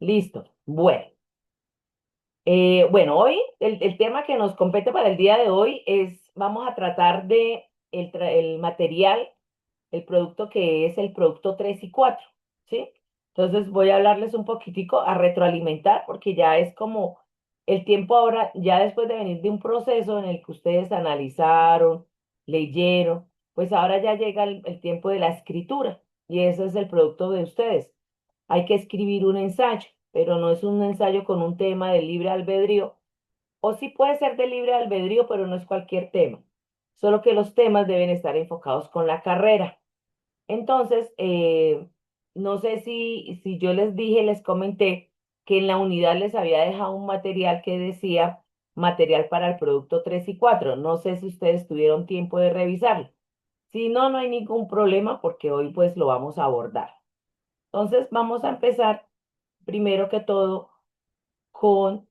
Listo. Bueno, hoy el tema que nos compete para el día de hoy vamos a tratar de el material, el producto que es el producto 3 y 4, ¿sí? Entonces voy a hablarles un poquitico a retroalimentar porque ya es como el tiempo ahora, ya después de venir de un proceso en el que ustedes analizaron, leyeron, pues ahora ya llega el tiempo de la escritura y ese es el producto de ustedes. Hay que escribir un ensayo, pero no es un ensayo con un tema de libre albedrío, o sí puede ser de libre albedrío, pero no es cualquier tema, solo que los temas deben estar enfocados con la carrera. Entonces, no sé si yo les dije, les comenté que en la unidad les había dejado un material que decía material para el producto 3 y 4. No sé si ustedes tuvieron tiempo de revisarlo. Si no, no hay ningún problema porque hoy pues lo vamos a abordar. Entonces, vamos a empezar primero que todo con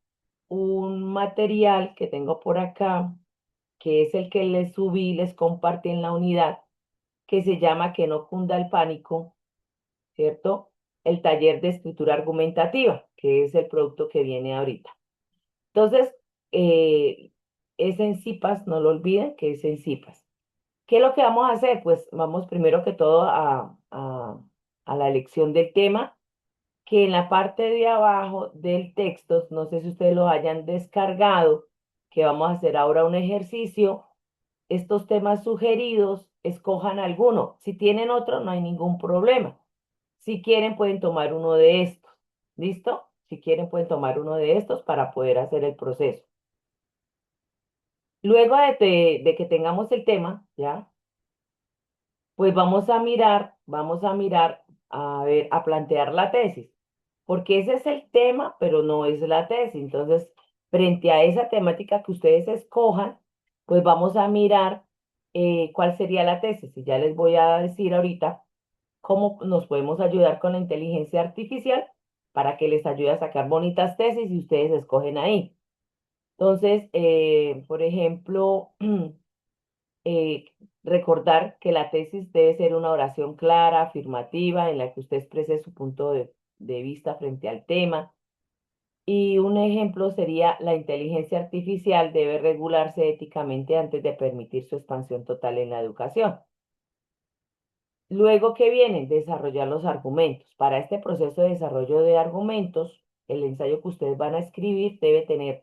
un material que tengo por acá, que es el que les subí, les compartí en la unidad, que se llama Que no cunda el pánico, ¿cierto? El taller de escritura argumentativa, que es el producto que viene ahorita. Entonces, es en CIPAS, no lo olviden que es en CIPAS. ¿Qué es lo que vamos a hacer? Pues vamos primero que todo a la elección del tema, que en la parte de abajo del texto, no sé si ustedes lo hayan descargado, que vamos a hacer ahora un ejercicio, estos temas sugeridos, escojan alguno. Si tienen otro, no hay ningún problema. Si quieren, pueden tomar uno de estos. ¿Listo? Si quieren, pueden tomar uno de estos para poder hacer el proceso. Luego de que tengamos el tema, ¿ya? Pues vamos a mirar, a ver, a plantear la tesis, porque ese es el tema, pero no es la tesis. Entonces, frente a esa temática que ustedes escojan, pues vamos a mirar cuál sería la tesis. Y ya les voy a decir ahorita cómo nos podemos ayudar con la inteligencia artificial para que les ayude a sacar bonitas tesis y ustedes escogen ahí. Entonces, por ejemplo, eh, recordar que la tesis debe ser una oración clara, afirmativa, en la que usted exprese su punto de vista frente al tema. Y un ejemplo sería: la inteligencia artificial debe regularse éticamente antes de permitir su expansión total en la educación. Luego, ¿qué viene? Desarrollar los argumentos. Para este proceso de desarrollo de argumentos, el ensayo que ustedes van a escribir debe tener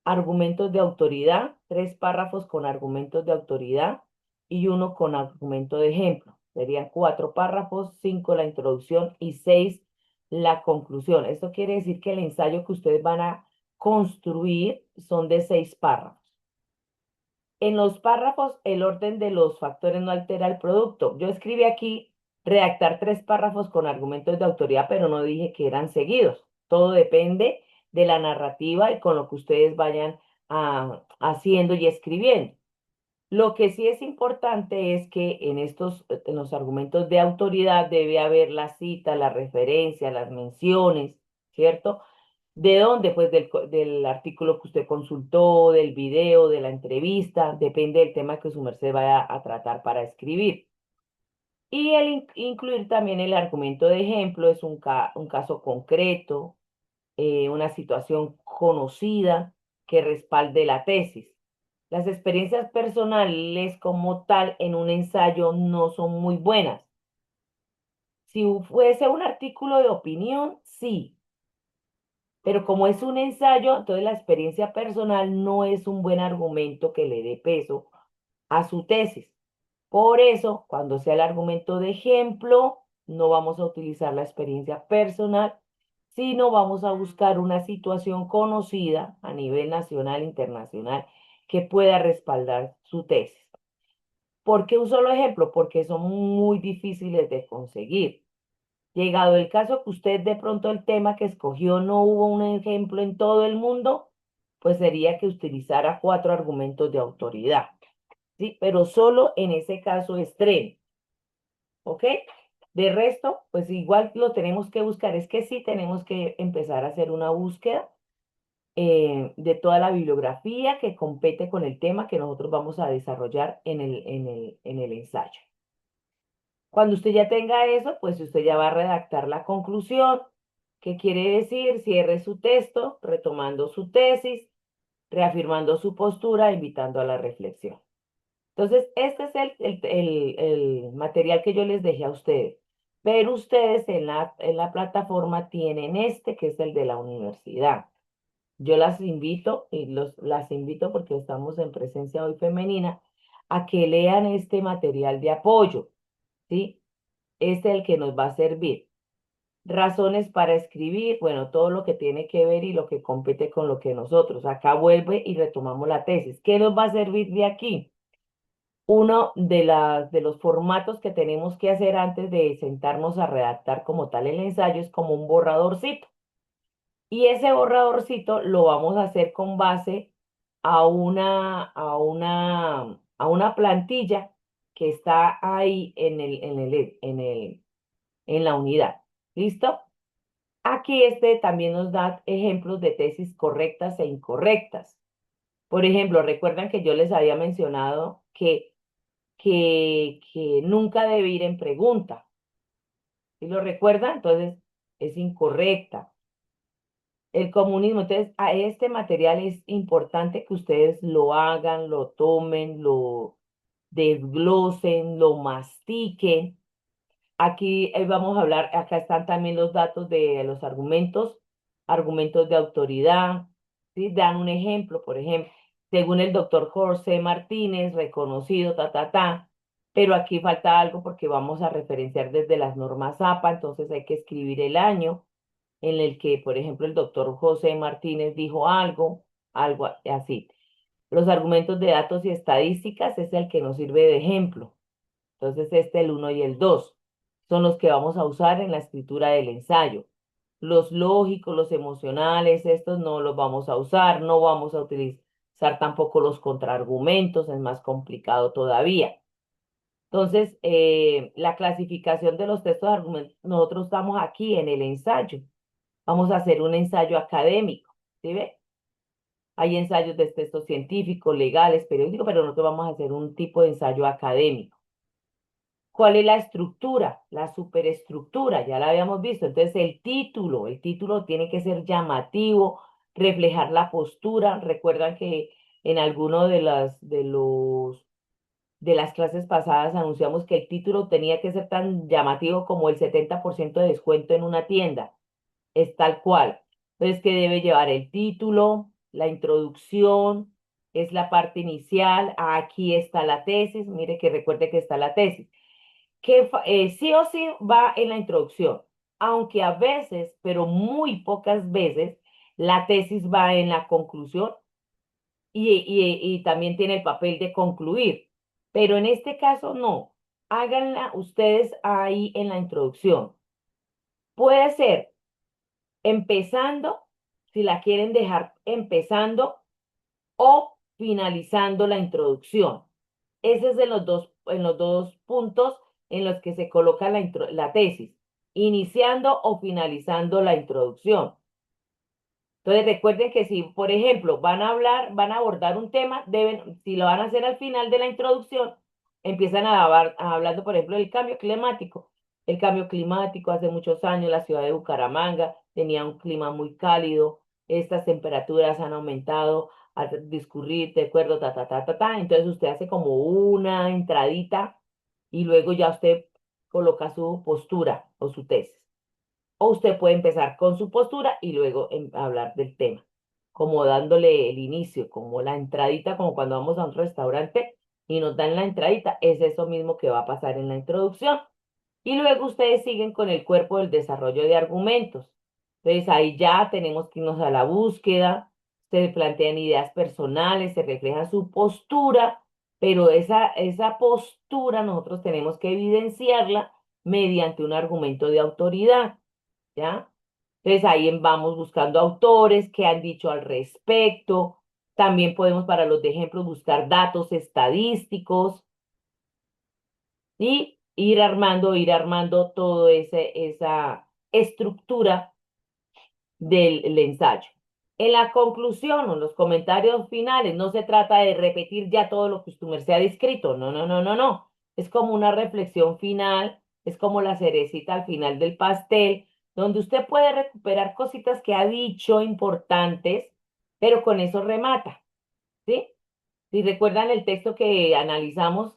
argumentos de autoridad, 3 párrafos con argumentos de autoridad y uno con argumento de ejemplo. Serían 4 párrafos, 5 la introducción y 6 la conclusión. Esto quiere decir que el ensayo que ustedes van a construir son de 6 párrafos. En los párrafos, el orden de los factores no altera el producto. Yo escribí aquí redactar 3 párrafos con argumentos de autoridad, pero no dije que eran seguidos. Todo depende de la narrativa y con lo que ustedes vayan haciendo y escribiendo. Lo que sí es importante es que en los argumentos de autoridad debe haber la cita, la referencia, las menciones, ¿cierto? ¿De dónde? Pues del artículo que usted consultó, del video, de la entrevista, depende del tema que su merced vaya a tratar para escribir. Y incluir también el argumento de ejemplo es un caso concreto, una situación conocida que respalde la tesis. Las experiencias personales como tal en un ensayo no son muy buenas. Si fuese un artículo de opinión, sí, pero como es un ensayo, entonces la experiencia personal no es un buen argumento que le dé peso a su tesis. Por eso, cuando sea el argumento de ejemplo, no vamos a utilizar la experiencia personal, sino vamos a buscar una situación conocida a nivel nacional e internacional que pueda respaldar su tesis. ¿Por qué un solo ejemplo? Porque son muy difíciles de conseguir. Llegado el caso que usted de pronto el tema que escogió no hubo un ejemplo en todo el mundo, pues sería que utilizara 4 argumentos de autoridad, ¿sí? Pero solo en ese caso extremo, ¿ok? De resto, pues igual lo tenemos que buscar. Es que sí tenemos que empezar a hacer una búsqueda de toda la bibliografía que compete con el tema que nosotros vamos a desarrollar en el ensayo. Cuando usted ya tenga eso, pues usted ya va a redactar la conclusión, ¿Qué quiere decir? Cierre su texto, retomando su tesis, reafirmando su postura, invitando a la reflexión. Entonces, este es el material que yo les dejé a ustedes. Pero ustedes en la plataforma tienen este, que es el de la universidad. Yo las invito, las invito porque estamos en presencia hoy femenina, a que lean este material de apoyo, ¿sí? Este es el que nos va a servir. Razones para escribir, bueno, todo lo que tiene que ver y lo que compete con lo que nosotros. Acá vuelve y retomamos la tesis. ¿Qué nos va a servir de aquí? Uno de los formatos que tenemos que hacer antes de sentarnos a redactar como tal el ensayo es como un borradorcito. Y ese borradorcito lo vamos a hacer con base a una plantilla que está ahí en la unidad. ¿Listo? Aquí este también nos da ejemplos de tesis correctas e incorrectas. Por ejemplo, recuerdan que yo les había mencionado que nunca debe ir en pregunta. ¿Sí lo recuerdan? Entonces, es incorrecta. El comunismo, entonces, a este material es importante que ustedes lo hagan, lo tomen, lo desglosen, lo mastiquen. Aquí vamos a hablar, acá están también los datos de los argumentos, argumentos de autoridad, ¿sí? Dan un ejemplo, por ejemplo, según el doctor José Martínez, reconocido, pero aquí falta algo porque vamos a referenciar desde las normas APA, entonces hay que escribir el año en el que, por ejemplo, el doctor José Martínez dijo algo, así. Los argumentos de datos y estadísticas es el que nos sirve de ejemplo. Entonces, el uno y el 2 son los que vamos a usar en la escritura del ensayo. Los lógicos, los emocionales, estos no los vamos a usar, no vamos a utilizar tampoco los contraargumentos, es más complicado todavía. Entonces, la clasificación de los textos de argumentos, nosotros estamos aquí en el ensayo. Vamos a hacer un ensayo académico, ¿sí ve? Hay ensayos de textos científicos, legales, periódicos, pero nosotros vamos a hacer un tipo de ensayo académico. ¿Cuál es la estructura? La superestructura, ya la habíamos visto. Entonces, el título tiene que ser llamativo, reflejar la postura. Recuerdan que en alguno de las clases pasadas anunciamos que el título tenía que ser tan llamativo como el 70% de descuento en una tienda. Es tal cual. Entonces, que debe llevar el título, la introducción, es la parte inicial. Aquí está la tesis. Mire que recuerde que está la tesis sí o sí va en la introducción, aunque a veces, pero muy pocas veces, la tesis va en la conclusión y también tiene el papel de concluir. Pero en este caso no. Háganla ustedes ahí en la introducción. Puede ser empezando, si la quieren dejar empezando o finalizando la introducción. Ese es en los dos puntos en los que se coloca la tesis, iniciando o finalizando la introducción. Entonces recuerden que si, por ejemplo, van a abordar un tema, si lo van a hacer al final de la introducción, empiezan hablando, por ejemplo, del cambio climático. El cambio climático, hace muchos años la ciudad de Bucaramanga tenía un clima muy cálido, estas temperaturas han aumentado al discurrir, de acuerdo, Entonces usted hace como una entradita y luego ya usted coloca su postura o su tesis. O usted puede empezar con su postura y luego hablar del tema, como dándole el inicio, como la entradita, como cuando vamos a un restaurante y nos dan la entradita, es eso mismo que va a pasar en la introducción. Y luego ustedes siguen con el cuerpo del desarrollo de argumentos. Entonces ahí ya tenemos que irnos a la búsqueda, se plantean ideas personales, se refleja su postura, pero esa postura nosotros tenemos que evidenciarla mediante un argumento de autoridad. ¿Ya? Entonces ahí vamos buscando autores que han dicho al respecto. También podemos para los de ejemplo buscar datos estadísticos y ir armando toda esa estructura del ensayo. En la conclusión o en los comentarios finales no se trata de repetir ya todo lo que usted se ha descrito. No, no, no, no, no. Es como una reflexión final, es como la cerecita al final del pastel, donde usted puede recuperar cositas que ha dicho importantes, pero con eso remata, ¿sí? Si recuerdan el texto que analizamos,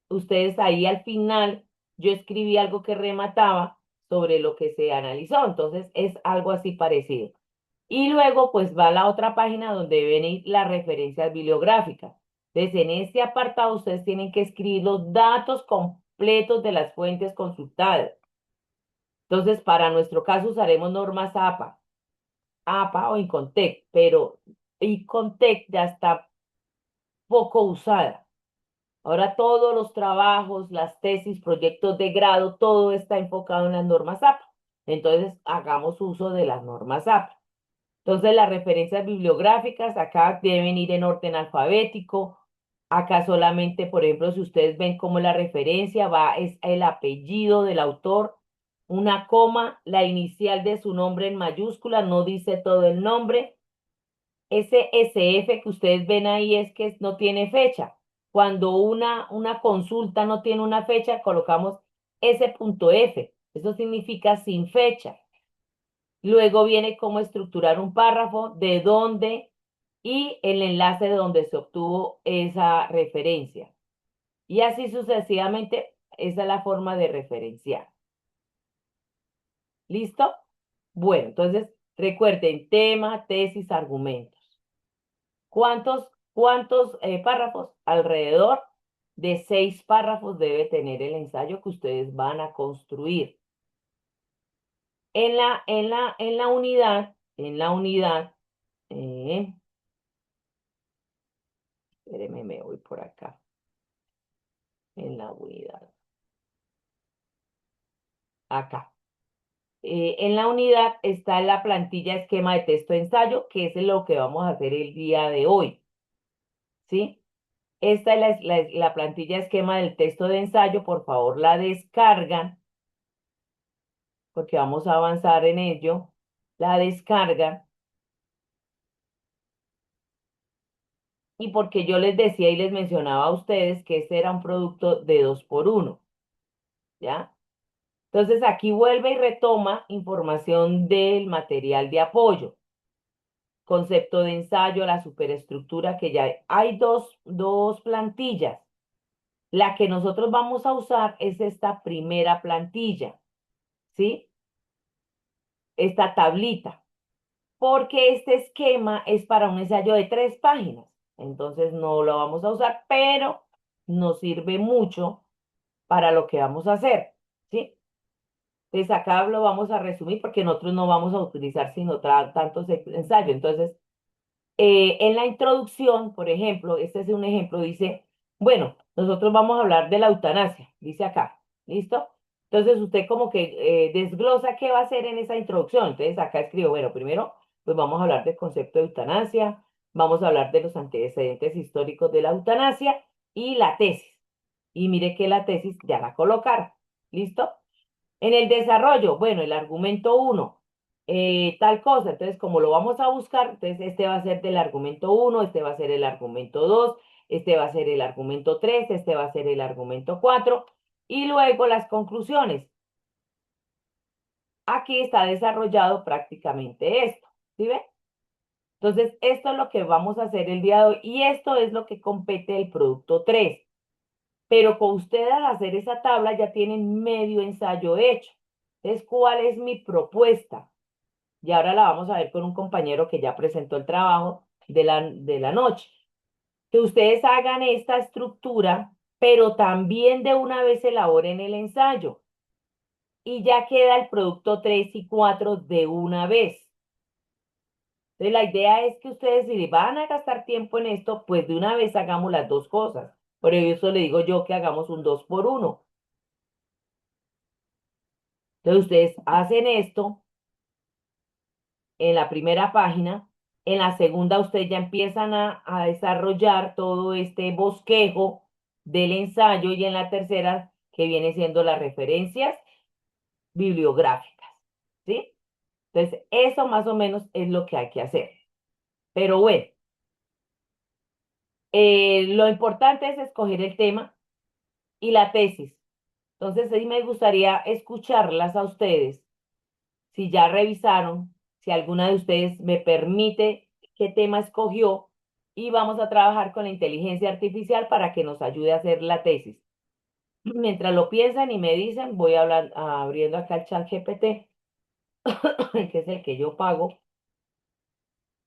ustedes ahí al final, yo escribí algo que remataba sobre lo que se analizó, entonces es algo así parecido. Y luego pues va a la otra página donde deben ir las referencias bibliográficas. Entonces en este apartado ustedes tienen que escribir los datos completos de las fuentes consultadas. Entonces para nuestro caso usaremos normas APA o Incontec, pero Incontec ya está poco usada. Ahora todos los trabajos, las tesis, proyectos de grado, todo está enfocado en las normas APA. Entonces, hagamos uso de las normas APA. Entonces, las referencias bibliográficas acá deben ir en orden alfabético. Acá solamente, por ejemplo, si ustedes ven como la referencia va, es el apellido del autor, una coma, la inicial de su nombre en mayúscula, no dice todo el nombre. Ese SF que ustedes ven ahí es que no tiene fecha. Cuando una consulta no tiene una fecha, colocamos S.F. Eso significa sin fecha. Luego viene cómo estructurar un párrafo, de dónde y el enlace de donde se obtuvo esa referencia. Y así sucesivamente, esa es la forma de referenciar. ¿Listo? Bueno, entonces recuerden tema, tesis, argumentos. ¿Cuántos párrafos? Alrededor de 6 párrafos debe tener el ensayo que ustedes van a construir. En la unidad, eh, espérenme, me voy por acá, en la unidad, acá. En la unidad está la plantilla esquema de texto de ensayo, que es lo que vamos a hacer el día de hoy, ¿sí? Esta es la plantilla esquema del texto de ensayo, por favor la descargan porque vamos a avanzar en ello, la descarga, y porque yo les decía y les mencionaba a ustedes que este era un producto de 2 por 1, ¿ya? Entonces aquí vuelve y retoma información del material de apoyo, concepto de ensayo, la superestructura, que ya hay dos plantillas. La que nosotros vamos a usar es esta primera plantilla, ¿sí? Esta tablita, porque este esquema es para un ensayo de 3 páginas. Entonces no lo vamos a usar, pero nos sirve mucho para lo que vamos a hacer, ¿sí? Entonces acá lo vamos a resumir porque nosotros no vamos a utilizar sino tantos ensayos. Entonces, en la introducción, por ejemplo, este es un ejemplo, dice, bueno, nosotros vamos a hablar de la eutanasia, dice acá, ¿listo? Entonces usted como que desglosa qué va a hacer en esa introducción. Entonces acá escribo, bueno, primero, pues vamos a hablar del concepto de eutanasia, vamos a hablar de los antecedentes históricos de la eutanasia y la tesis. Y mire que la tesis ya la colocaron, ¿listo? En el desarrollo, bueno, el argumento uno, tal cosa. Entonces, como lo vamos a buscar, entonces este va a ser del argumento uno, este va a ser el argumento 2, este va a ser el argumento 3, este va a ser el argumento 4, y luego las conclusiones. Aquí está desarrollado prácticamente esto, ¿sí ve? Entonces, esto es lo que vamos a hacer el día de hoy y esto es lo que compete el producto 3. Pero con ustedes al hacer esa tabla ya tienen medio ensayo hecho. Entonces, ¿cuál es mi propuesta? Y ahora la vamos a ver con un compañero que ya presentó el trabajo de la noche. Que ustedes hagan esta estructura, pero también de una vez elaboren el ensayo. Y ya queda el producto 3 y 4 de una vez. Entonces, la idea es que ustedes, si van a gastar tiempo en esto, pues de una vez hagamos las dos cosas. Por eso le digo yo que hagamos un 2 por 1. Entonces, ustedes hacen esto en la primera página, en la segunda ustedes ya empiezan a desarrollar todo este bosquejo del ensayo y en la tercera, que viene siendo las referencias bibliográficas, ¿sí? Entonces, eso más o menos es lo que hay que hacer. Pero bueno, lo importante es escoger el tema y la tesis. Entonces, sí me gustaría escucharlas a ustedes si ya revisaron, si alguna de ustedes me permite qué tema escogió y vamos a trabajar con la inteligencia artificial para que nos ayude a hacer la tesis. Mientras lo piensan y me dicen, voy a hablar, abriendo acá el chat GPT, que es el que yo pago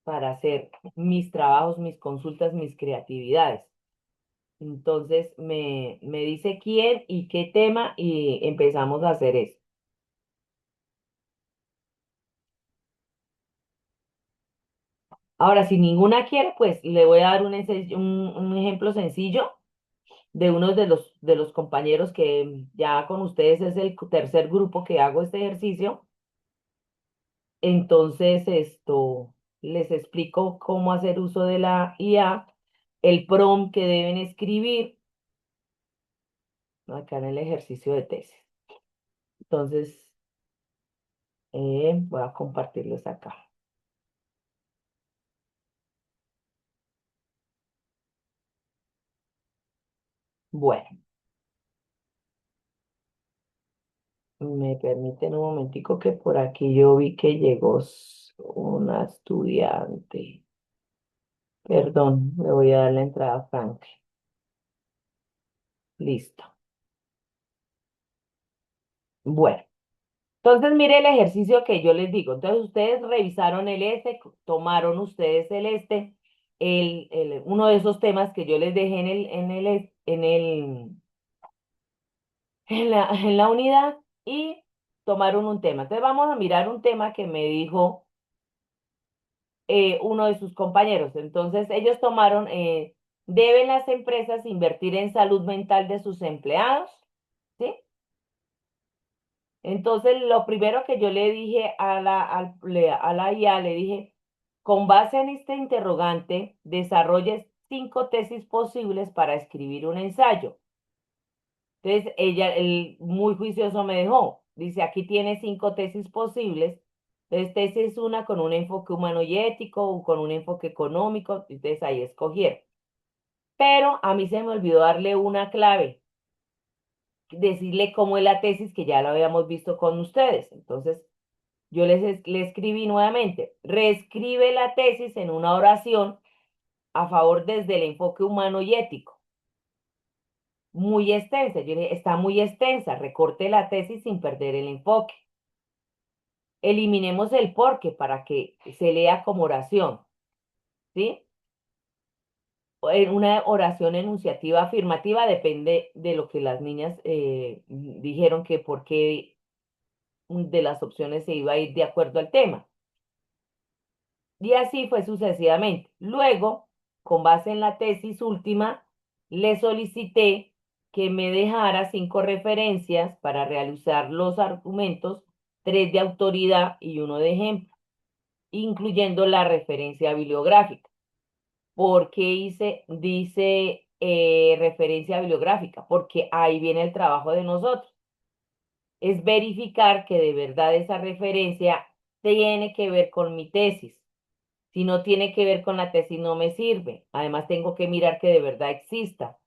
para hacer mis trabajos, mis consultas, mis creatividades. Entonces me dice quién y qué tema y empezamos a hacer eso. Ahora, si ninguna quiere, pues le voy a dar un ejemplo sencillo de uno de los compañeros que ya con ustedes es el tercer grupo que hago este ejercicio. Entonces, les explico cómo hacer uso de la IA, el prompt que deben escribir acá en el ejercicio de tesis. Entonces, voy a compartirles acá. Bueno, me permiten un momentico que por aquí yo vi que llegó una estudiante. Perdón, le voy a dar la entrada a Frank. Listo. Bueno, entonces mire el ejercicio que yo les digo. Entonces ustedes revisaron el tomaron ustedes uno de esos temas que yo les dejé en la unidad y tomaron un tema. Entonces vamos a mirar un tema que me dijo uno de sus compañeros. Entonces ellos tomaron, ¿deben las empresas invertir en salud mental de sus empleados? ¿Sí? Entonces, lo primero que yo le dije a la IA, le dije, con base en este interrogante, desarrolle 5 tesis posibles para escribir un ensayo. Entonces, él muy juicioso me dejó. Dice, aquí tiene 5 tesis posibles. Entonces, tesis una con un enfoque humano y ético, o con un enfoque económico. Entonces, ahí escogieron. Pero a mí se me olvidó darle una clave, decirle cómo es la tesis que ya lo habíamos visto con ustedes. Entonces, yo le escribí nuevamente, reescribe la tesis en una oración a favor desde el enfoque humano y ético. Muy extensa. Yo dije, está muy extensa, recorte la tesis sin perder el enfoque. Eliminemos el porque para que se lea como oración, ¿sí? En una oración enunciativa afirmativa depende de lo que las niñas dijeron que por qué de las opciones se iba a ir de acuerdo al tema. Y así fue sucesivamente. Luego, con base en la tesis última, le solicité que me dejara 5 referencias para realizar los argumentos, 3 de autoridad y uno de ejemplo, incluyendo la referencia bibliográfica. ¿Por qué dice referencia bibliográfica? Porque ahí viene el trabajo de nosotros. Es verificar que de verdad esa referencia tiene que ver con mi tesis. Si no tiene que ver con la tesis, no me sirve. Además, tengo que mirar que de verdad exista.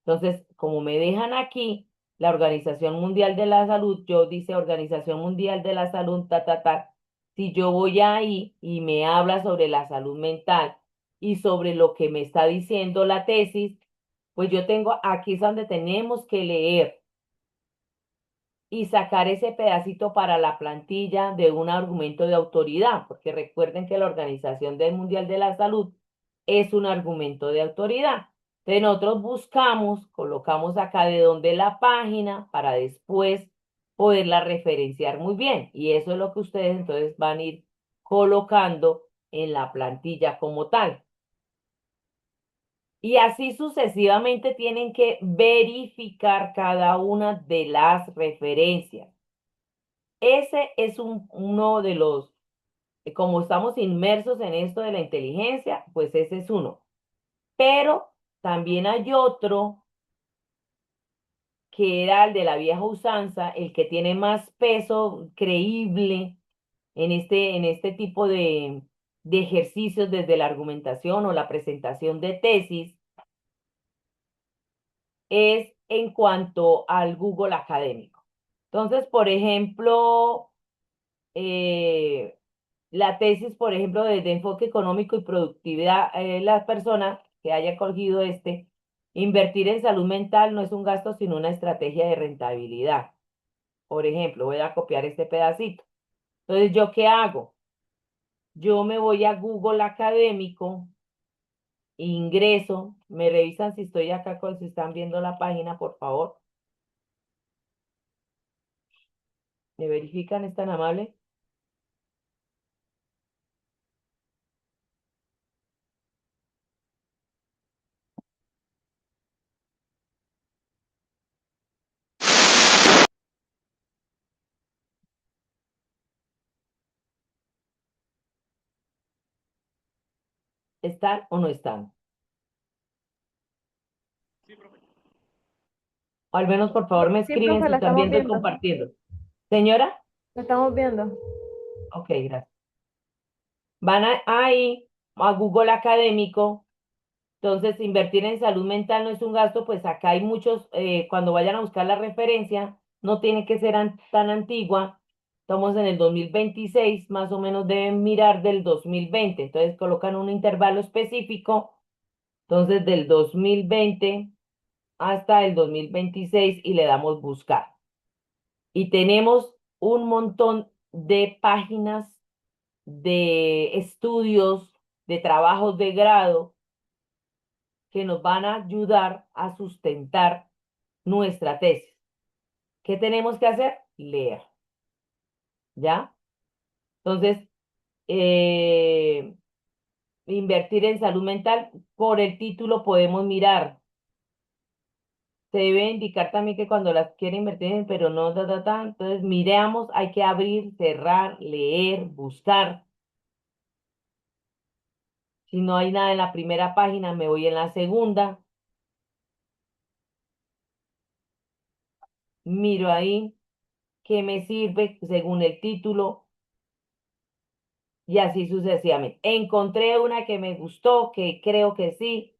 Entonces, como me dejan aquí, la Organización Mundial de la Salud, yo dice Organización Mundial de la Salud, ta, ta, ta. Si yo voy ahí y me habla sobre la salud mental y sobre lo que me está diciendo la tesis, pues yo tengo, aquí es donde tenemos que leer y sacar ese pedacito para la plantilla de un argumento de autoridad, porque recuerden que la Mundial de la Salud es un argumento de autoridad. Entonces nosotros buscamos, colocamos acá de dónde la página para después poderla referenciar muy bien. Y eso es lo que ustedes entonces van a ir colocando en la plantilla como tal. Y así sucesivamente tienen que verificar cada una de las referencias. Ese es uno de los, como estamos inmersos en esto de la inteligencia, pues ese es uno. Pero también hay otro que era el de la vieja usanza, el que tiene más peso creíble en este tipo de ejercicios desde la argumentación o la presentación de tesis, es en cuanto al Google académico. Entonces, por ejemplo, la tesis, por ejemplo, de enfoque económico y productividad, la persona que haya cogido invertir en salud mental no es un gasto, sino una estrategia de rentabilidad. Por ejemplo, voy a copiar este pedacito. Entonces, ¿yo qué hago? Yo me voy a Google Académico, ingreso, me revisan si estoy acá, si están viendo la página, por favor. ¿Me verifican? ¿Es tan amable? ¿Están o no están? O al menos, por favor, me Sí, escriben profe, si la están estamos viendo y viendo. compartiendo. Señora, La estamos viendo. ok, gracias. Van ahí a Google Académico. Entonces, invertir en salud mental no es un gasto, pues acá hay muchos, cuando vayan a buscar la referencia, no tiene que ser tan antigua. Estamos en el 2026, más o menos deben mirar del 2020. Entonces, colocan un intervalo específico, entonces del 2020 hasta el 2026 y le damos buscar. Y tenemos un montón de páginas de estudios, de trabajos de grado que nos van a ayudar a sustentar nuestra tesis. ¿Qué tenemos que hacer? Leer, ¿ya? Entonces, eh, invertir en salud mental, por el título podemos mirar. Se debe indicar también que cuando las quiere invertir, pero no, entonces miremos, hay que abrir, cerrar, leer, buscar. Si no hay nada en la primera página, me voy en la segunda, miro ahí qué me sirve según el título y así sucesivamente. Encontré una que me gustó, que creo que sí.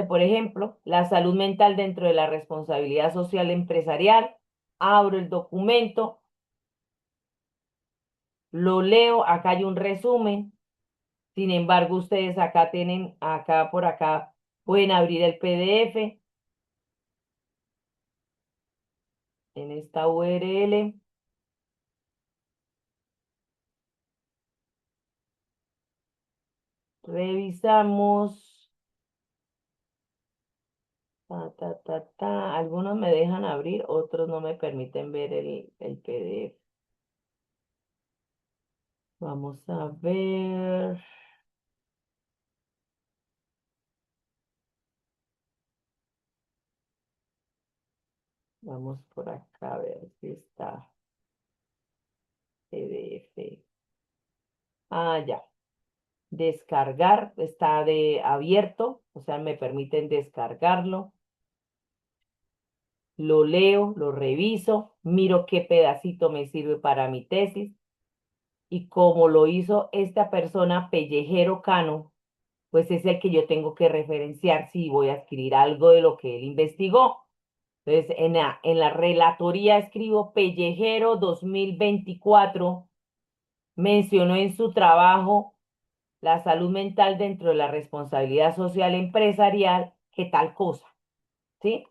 Por ejemplo, la salud mental dentro de la responsabilidad social empresarial. Abro el documento, lo leo, acá hay un resumen. Sin embargo, ustedes acá tienen, acá por acá, pueden abrir el PDF en esta URL. Revisamos. Algunos me dejan abrir, otros no me permiten ver el PDF. Vamos a ver. Vamos por acá a ver si está PDF. Ah, ya. Descargar está de abierto, o sea, me permiten descargarlo. Lo leo, lo reviso, miro qué pedacito me sirve para mi tesis. Y como lo hizo esta persona, Pellejero Cano, pues es el que yo tengo que referenciar si voy a escribir algo de lo que él investigó. Entonces, en la relatoría escribo Pellejero 2024, mencionó en su trabajo la salud mental dentro de la responsabilidad social empresarial, que tal cosa, ¿sí?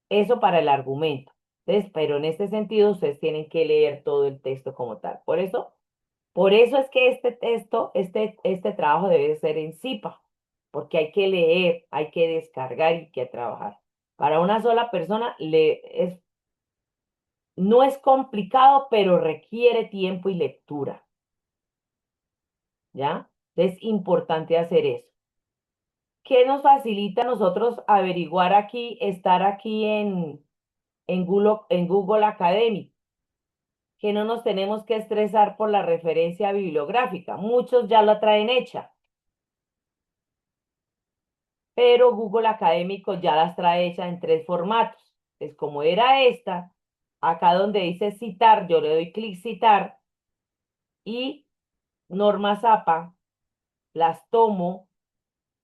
Eso para el argumento. Entonces, pero en este sentido, ustedes tienen que leer todo el texto como tal. Por eso es que este texto, este trabajo debe ser en CIPA, porque hay que leer, hay que descargar y hay que trabajar. Para una sola persona no es complicado, pero requiere tiempo y lectura, ¿ya? Es importante hacer eso. ¿Qué nos facilita a nosotros averiguar aquí, estar aquí en Google Academy? Que no nos tenemos que estresar por la referencia bibliográfica. Muchos ya la traen hecha, pero Google Académico ya las trae hechas en tres formatos. Es como era esta, acá donde dice citar, yo le doy clic citar y normas APA, las tomo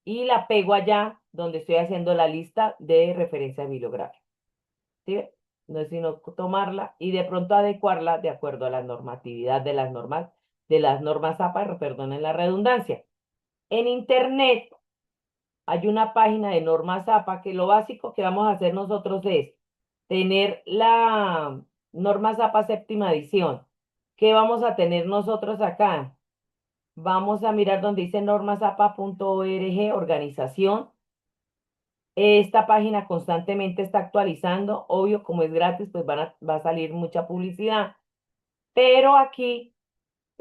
y la pego allá donde estoy haciendo la lista de referencia bibliográfica. ¿Sí? no es sino tomarla y de pronto adecuarla de acuerdo a la normatividad de las normas APA, perdonen la redundancia. En Internet hay una página de normas APA que lo básico que vamos a hacer nosotros es tener la norma APA séptima edición. ¿Qué vamos a tener nosotros acá? Vamos a mirar donde dice normasapa.org, organización. Esta página constantemente está actualizando. Obvio, como es gratis, pues va a salir mucha publicidad. Pero aquí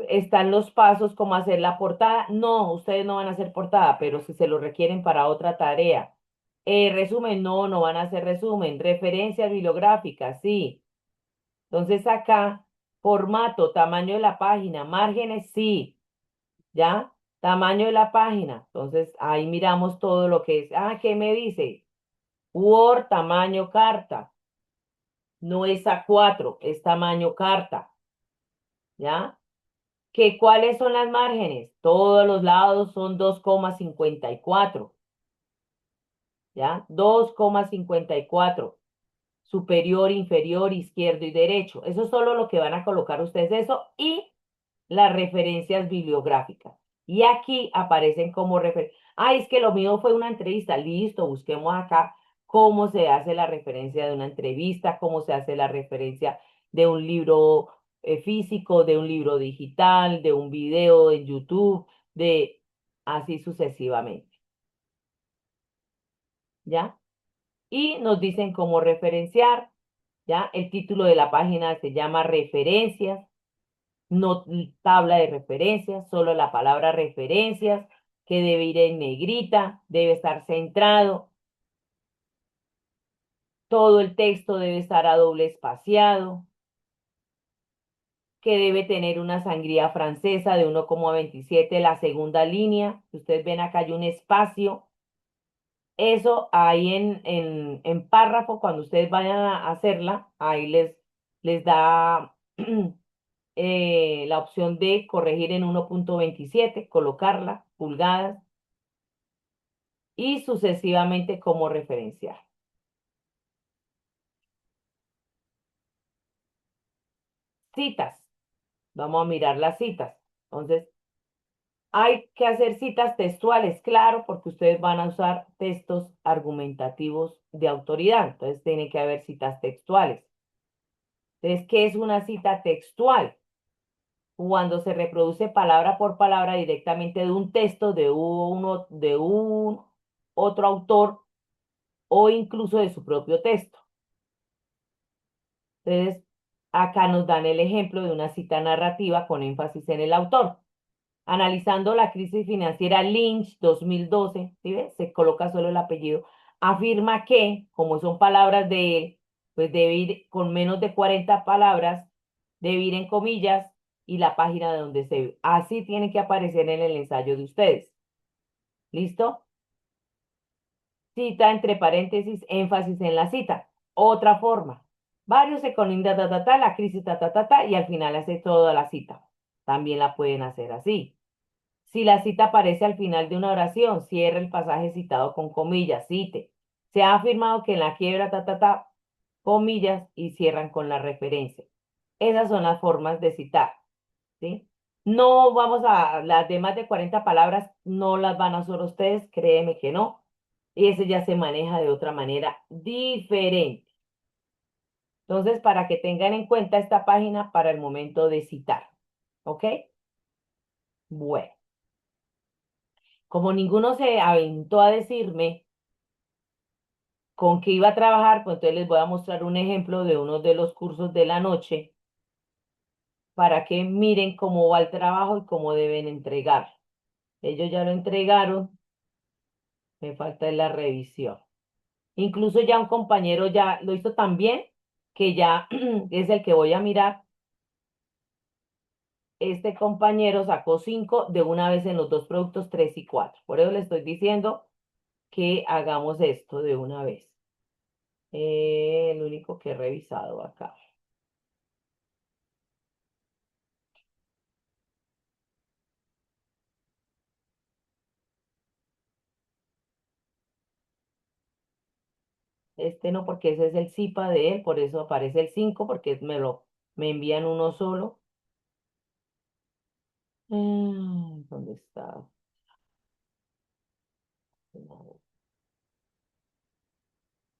están los pasos como hacer la portada. No, ustedes no van a hacer portada, pero si se lo requieren para otra tarea. Resumen, no, no van a hacer resumen. Referencias bibliográficas, sí. Entonces acá, formato, tamaño de la página, márgenes, sí. ¿Ya? Tamaño de la página. Entonces ahí miramos todo lo que es. Ah, ¿qué me dice? Word, tamaño carta. No es A4, es tamaño carta. ¿Ya? ¿Cuáles son las márgenes? Todos los lados son 2,54. ¿Ya? 2,54. Superior, inferior, izquierdo y derecho. Eso es solo lo que van a colocar ustedes eso y las referencias bibliográficas. Y aquí aparecen como referencia. Ah, es que lo mío fue una entrevista. Listo, busquemos acá cómo se hace la referencia de una entrevista, cómo se hace la referencia de un libro físico, de un libro digital, de un video en YouTube, de así sucesivamente. ¿Ya? Y nos dicen cómo referenciar. ¿Ya? El título de la página se llama referencias, no tabla de referencias, solo la palabra referencias, que debe ir en negrita, debe estar centrado, todo el texto debe estar a doble espaciado, que debe tener una sangría francesa de 1,27, la segunda línea, ustedes ven acá hay un espacio, eso ahí en párrafo, cuando ustedes vayan a hacerla, ahí les da la opción de corregir en 1,27, colocarla, pulgadas, y sucesivamente como referenciar. Citas. Vamos a mirar las citas. Entonces, hay que hacer citas textuales, claro, porque ustedes van a usar textos argumentativos de autoridad. Entonces, tiene que haber citas textuales. Entonces, ¿qué es una cita textual? Cuando se reproduce palabra por palabra directamente de un texto de un otro autor o incluso de su propio texto. Entonces, acá nos dan el ejemplo de una cita narrativa con énfasis en el autor. Analizando la crisis financiera Lynch 2012, ¿sí ves? Se coloca solo el apellido, afirma que, como son palabras de él, pues debe ir con menos de 40 palabras, debe ir en comillas y la página de donde se ve. Así tiene que aparecer en el ensayo de ustedes. ¿Listo? Cita entre paréntesis, énfasis en la cita. Otra forma. Varios se colinda la crisis y al final hace toda la cita. También la pueden hacer así. Si la cita aparece al final de una oración, cierre el pasaje citado con comillas, cite. Se ha afirmado que en la quiebra comillas y cierran con la referencia. Esas son las formas de citar, ¿sí? No vamos a, las de más de 40 palabras no las van a usar ustedes, créeme que no. Y ese ya se maneja de otra manera diferente. Entonces, para que tengan en cuenta esta página para el momento de citar. ¿Ok? Bueno, como ninguno se aventó a decirme con qué iba a trabajar, pues entonces les voy a mostrar un ejemplo de uno de los cursos de la noche para que miren cómo va el trabajo y cómo deben entregar. Ellos ya lo entregaron, me falta la revisión. Incluso ya un compañero ya lo hizo tan bien que ya es el que voy a mirar. Este compañero sacó 5 de una vez en los dos productos 3 y 4. Por eso le estoy diciendo que hagamos esto de una vez. El único que he revisado acá. este no, porque ese es el CIPA de él, por eso aparece el 5 porque me envían uno solo. ¿Dónde está?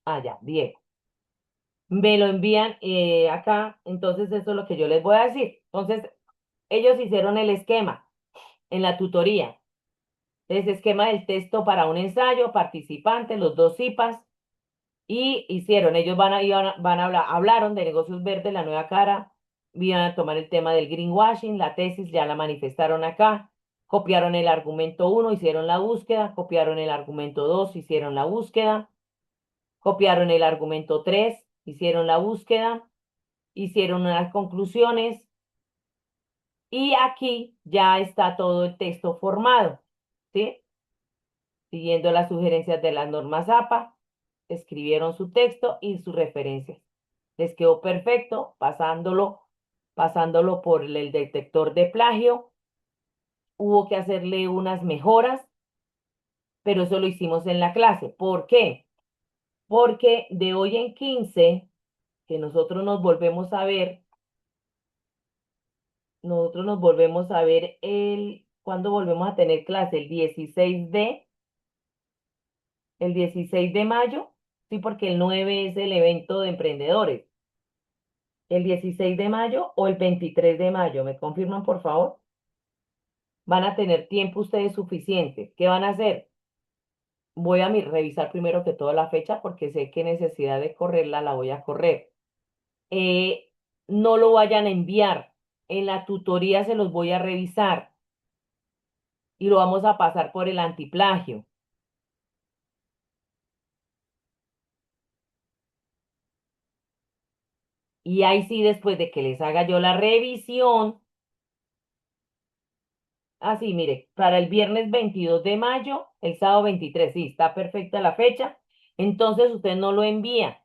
Ah, ya, Diego. Me lo envían acá, entonces eso es lo que yo les voy a decir. Entonces, ellos hicieron el esquema en la tutoría. Entonces, esquema del texto para un ensayo, participantes, los dos CIPAs, y hicieron, ellos van a hablar, hablaron de negocios verdes, la nueva cara, iban a tomar el tema del greenwashing, la tesis ya la manifestaron acá, copiaron el argumento uno, hicieron la búsqueda, copiaron el argumento 2, hicieron la búsqueda, copiaron el argumento 3, hicieron la búsqueda, hicieron unas conclusiones y aquí ya está todo el texto formado, ¿sí? Siguiendo las sugerencias de las normas APA, escribieron su texto y sus referencias. Les quedó perfecto, pasándolo por el detector de plagio. Hubo que hacerle unas mejoras, pero eso lo hicimos en la clase. ¿Por qué? Porque de hoy en 15, que nosotros nos volvemos a ver ¿cuándo volvemos a tener clase? El 16 de mayo, sí, porque el 9 es el evento de emprendedores. ¿El 16 de mayo o el 23 de mayo? ¿Me confirman, por favor? Van a tener tiempo ustedes suficiente. ¿Qué van a hacer? Voy a revisar primero que todo la fecha porque sé que necesidad de correrla la voy a correr. Eh, no lo vayan a enviar. En la tutoría se los voy a revisar y lo vamos a pasar por el antiplagio. Y ahí sí, después de que les haga yo la revisión, así, mire, para el viernes 22 de mayo, el sábado 23, sí, está perfecta la fecha. Entonces usted no lo envía.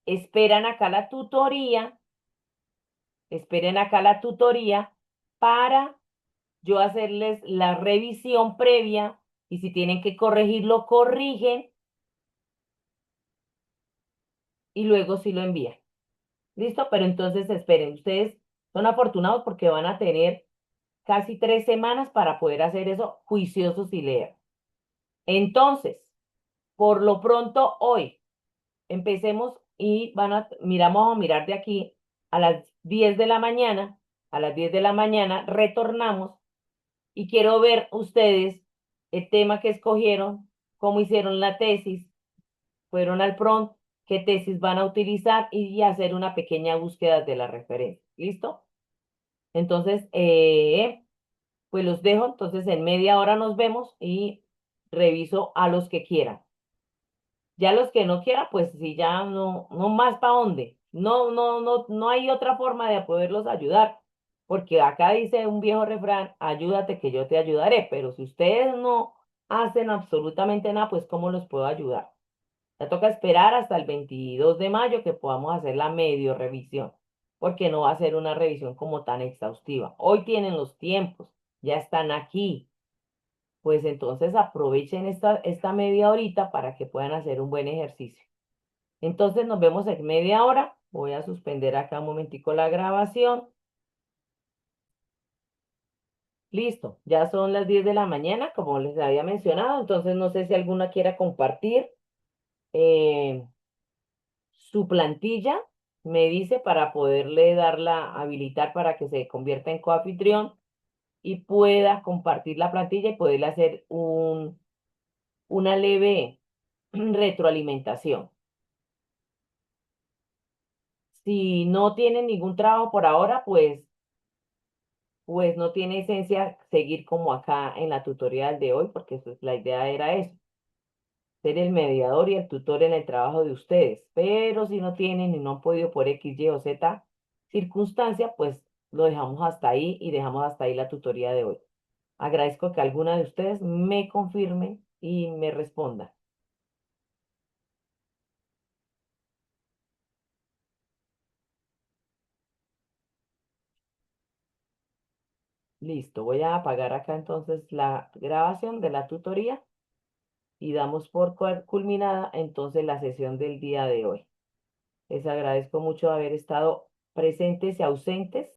Esperan acá la tutoría, esperen acá la tutoría para yo hacerles la revisión previa y si tienen que corregirlo, corrigen y luego sí lo envían. ¿Listo? Pero entonces esperen, ustedes son afortunados porque van a tener casi 3 semanas para poder hacer eso juiciosos y leer. Entonces, por lo pronto hoy, empecemos y vamos a mirar de aquí a las 10 de la mañana, a las 10 de la mañana retornamos y quiero ver ustedes el tema que escogieron, cómo hicieron la tesis, fueron al prompt, qué tesis van a utilizar y hacer una pequeña búsqueda de la referencia. ¿Listo? Entonces, pues los dejo. Entonces, en media hora nos vemos y reviso a los que quieran. Ya los que no quieran, pues si ya no más para dónde. No hay otra forma de poderlos ayudar. Porque acá dice un viejo refrán, ayúdate que yo te ayudaré. Pero si ustedes no hacen absolutamente nada, pues ¿cómo los puedo ayudar? Ya toca esperar hasta el 22 de mayo que podamos hacer la medio revisión. Porque no va a ser una revisión como tan exhaustiva. Hoy tienen los tiempos, ya están aquí. Pues entonces aprovechen esta media horita para que puedan hacer un buen ejercicio. Entonces nos vemos en media hora. Voy a suspender acá un momentico la grabación. Listo, ya son las 10 de la mañana, como les había mencionado. Entonces no sé si alguna quiera compartir eh, su plantilla, me dice, para poderle darla, habilitar para que se convierta en coanfitrión y pueda compartir la plantilla y poderle hacer una leve retroalimentación. Si no tienen ningún trabajo por ahora, pues no tiene esencia seguir como acá en la tutorial de hoy, porque pues, la idea era eso, ser el mediador y el tutor en el trabajo de ustedes. Pero si no tienen y no han podido por X, Y o Z circunstancia, pues lo dejamos hasta ahí y dejamos hasta ahí la tutoría de hoy. Agradezco que alguna de ustedes me confirme y me responda. Listo, voy a apagar acá entonces la grabación de la tutoría y damos por culminada entonces la sesión del día de hoy. Les agradezco mucho haber estado presentes y ausentes.